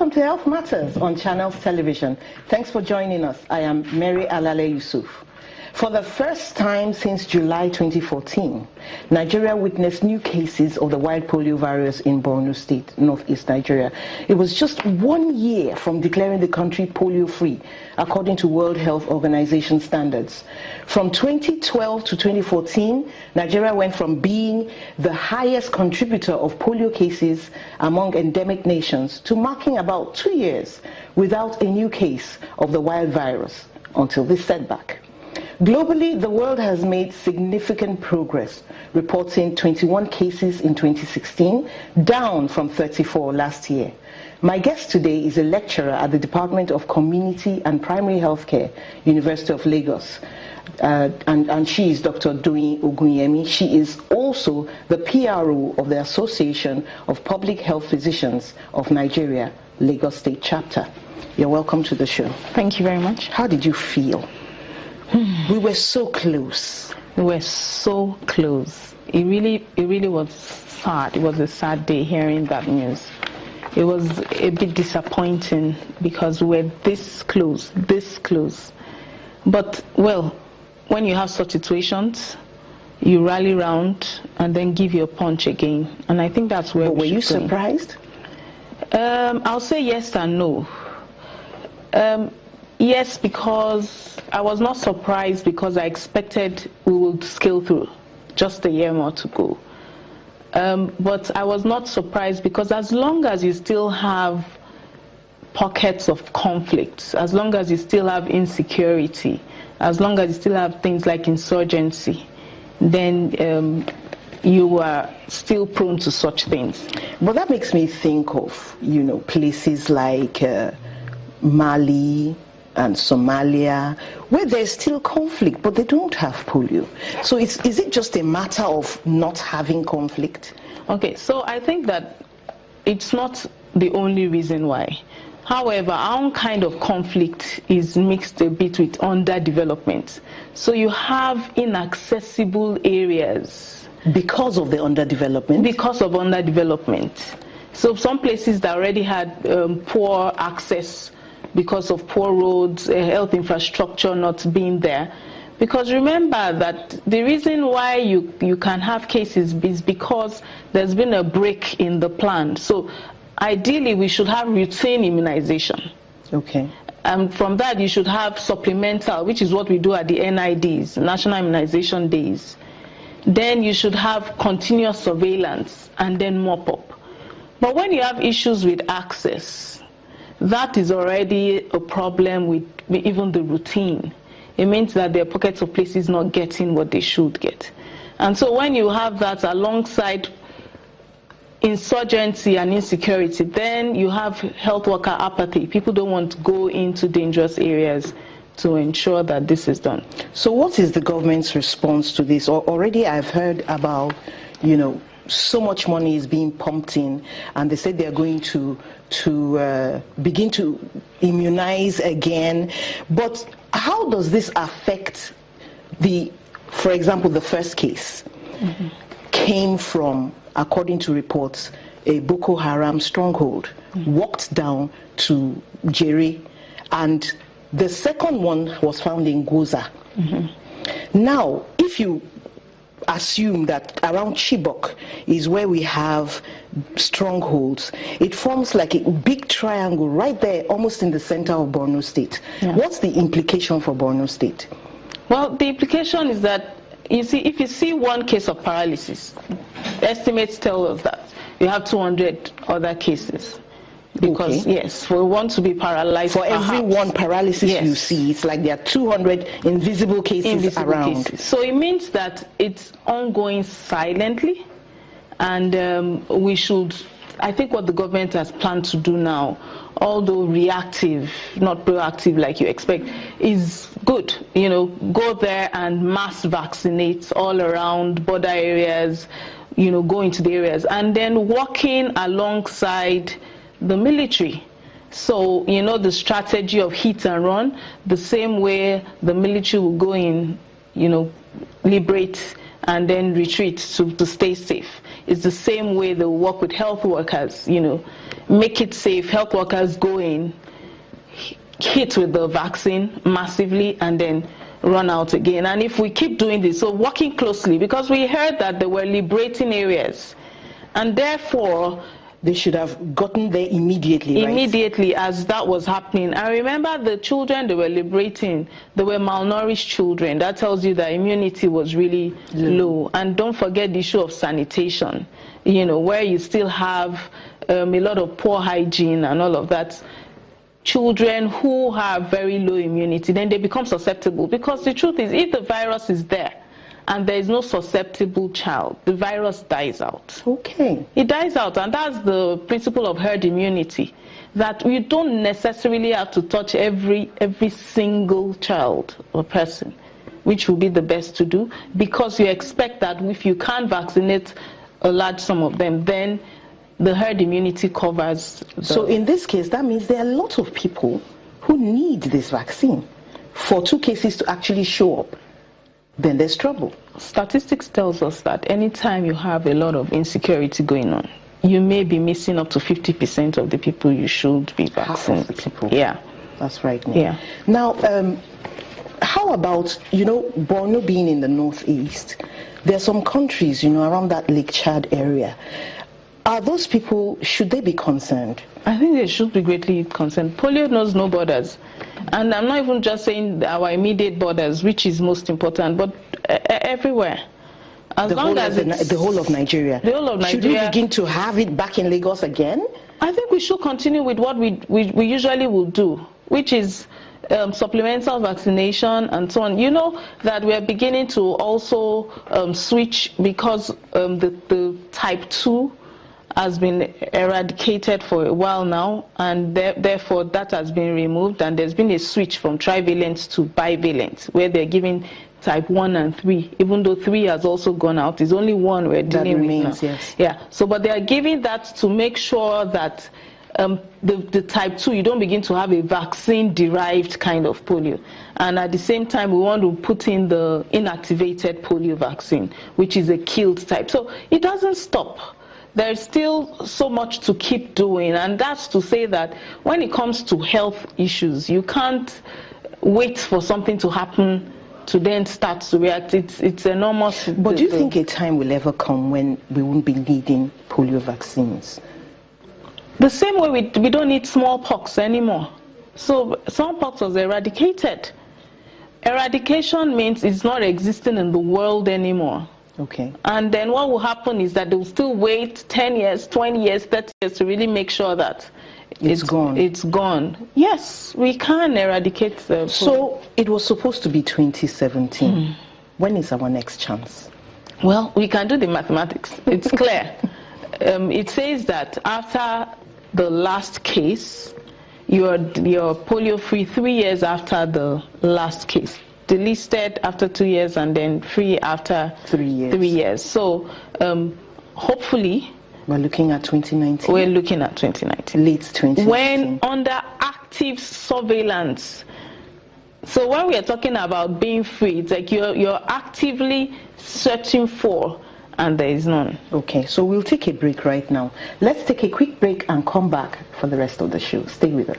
Welcome to Health Matters on Channels Television. Thanks for joining us. I am Mary Alale Yusuf. For the first time since July 2014, Nigeria witnessed new cases of the wild polio virus in Borno State, northeast Nigeria. It was just 1 year from declaring the country polio-free, according to World Health Organization standards. From 2012 to 2014, Nigeria went from being the highest contributor of polio cases among endemic nations to marking about 2 years without a new case of the wild virus until this setback. Globally, the world has made significant progress, reporting 21 cases in 2016, down from 34 last year. My guest today is a lecturer at the Department of Community and Primary Healthcare, University of Lagos. And she is Dr. Doyin Ogunyemi. She is also the PRO of the Association of Public Health Physicians of Nigeria, Lagos State Chapter. You're welcome to the show. Thank you very much. How did you feel? We were so close. We were so close. It really was sad. It was a sad day hearing that news. It was a bit disappointing because we're this close. But, well, when you have such situations, you rally round and then give your punch again. And I think that's where were you surprised? I'll say yes and no. Yes, because I was not surprised because I expected we would scale through, just a year more to go. But I was not surprised because as long as you still have pockets of conflict, as long as you still have insecurity, as long as you still have things like insurgency, then you are still prone to such things. But that makes me think of, places like Mali and Somalia, where there's still conflict, but they don't have polio. So is it just a matter of not having conflict? Okay, so I think that it's not the only reason why. However, our own kind of conflict is mixed a bit with underdevelopment. So you have inaccessible areas. Because of the underdevelopment? Because of underdevelopment. So some places that already had poor access because of poor roads, health infrastructure not being there. Because remember that the reason why you can have cases is because there's been a break in the plan. So ideally we should have routine immunization. Okay. And from that you should have supplemental, which is what we do at the NIDs, National Immunization Days. Then you should have continuous surveillance and then mop up. But when you have issues with access, that is already a problem with even the routine. It means that there are pockets of places not getting what they should get. And so when you have that alongside insurgency and insecurity, then you have health worker apathy. People don't want to go into dangerous areas to ensure that this is done. So what is the government's response to this? Already I've heard about, so much money is being pumped in, and they said they're going to begin to immunize again. But how does this affect for example, the first case came from, according to reports, a Boko Haram stronghold, walked down to Jere, and the second one was found in Goza. Now, if you assume that around Chibok is where we have strongholds, it forms like a big triangle right there, almost in the center of Borno State. Yeah. What's the implication for Borno State? Well, the implication is that, if you see one case of paralysis, estimates tell us that you have 200 other cases. Because, okay, yes, we want to be paralyzed. For every one paralysis, yes, you see, it's like there are 200 invisible cases around. Cases. So it means that it's ongoing silently, and we should, I think what the government has planned to do now, although reactive, not proactive like you expect, is good. Go there and mass vaccinate all around border areas, go into the areas, and then working alongside the military. So, the strategy of hit and run, the same way the military will go in, liberate and then retreat to stay safe. It's the same way they work with health workers, you know, make it safe. Health workers go in, hit with the vaccine massively, and then run out again. And if we keep doing this, so working closely, because we heard that they were liberating areas, and therefore they should have gotten there immediately, right? Immediately, as that was happening. I remember the children they were liberating, they were malnourished children. That tells you that immunity was really low. And don't forget the issue of sanitation, you know, where you still have a lot of poor hygiene and all of that. Children who have very low immunity, then they become susceptible, because the truth is, if the virus is there and there is no susceptible child, the virus dies out. Okay. It dies out, and that's the principle of herd immunity, that you don't necessarily have to touch every single child or person, which will be the best to do, because you expect that if you can't vaccinate a large sum of them, then the herd immunity covers. So in this case, that means there are a lot of people who need this vaccine for 2 cases to actually show up. Then there's trouble. Statistics tells us that anytime you have a lot of insecurity going on, you may be missing up to 50% of the people you should be vaccinated. Half of the people. Yeah. That's right. Yeah. Now, how about, you know, Borno being in the northeast? There are some countries, you know, around that Lake Chad area. Are those people, should they be concerned? I think they should be greatly concerned. Polio knows no borders. And I'm not even just saying our immediate borders, which is most important, but everywhere. As long as the whole of Nigeria. The whole of Nigeria. Should we begin to have it back in Lagos again? I think we should continue with what we usually will do, which is supplemental vaccination and so on. You know that we are beginning to also switch, because the type 2 has been eradicated for a while now, and therefore that has been removed, and there's been a switch from trivalent to bivalent, where they're giving type 1 and 3, even though 3 has also gone out. It's only 1 we're dealing with now. Yes. Yeah. So, but they are giving that to make sure that the type 2, you don't begin to have a vaccine-derived kind of polio. And at the same time, we want to put in the inactivated polio vaccine, which is a killed type. So it doesn't stop. There's still so much to keep doing, and that's to say that when it comes to health issues, you can't wait for something to happen to then start to react. It's enormous. But do you think a time will ever come when we won't be needing polio vaccines? The same way we don't need smallpox anymore. So smallpox was eradicated. Eradication means it's not existing in the world anymore. Okay. And then what will happen is that they will still wait 10 years, 20 years, 30 years to really make sure that it's gone. It's gone. Yes, we can eradicate the polio. So it was supposed to be 2017. When is our next chance? Well, we can do the mathematics. It's clear. It says that after the last case, you're polio-free 3 years after the last case. Delisted after 2 years, and then free after 3 years. 3 years. So hopefully we're looking at 2019. We're looking at 2019. Late 2019. When under active surveillance. So when we are talking about being free, it's like you're actively searching for, and there is none. Okay, so we'll take a break right now. Let's take a quick break and come back for the rest of the show. Stay with us.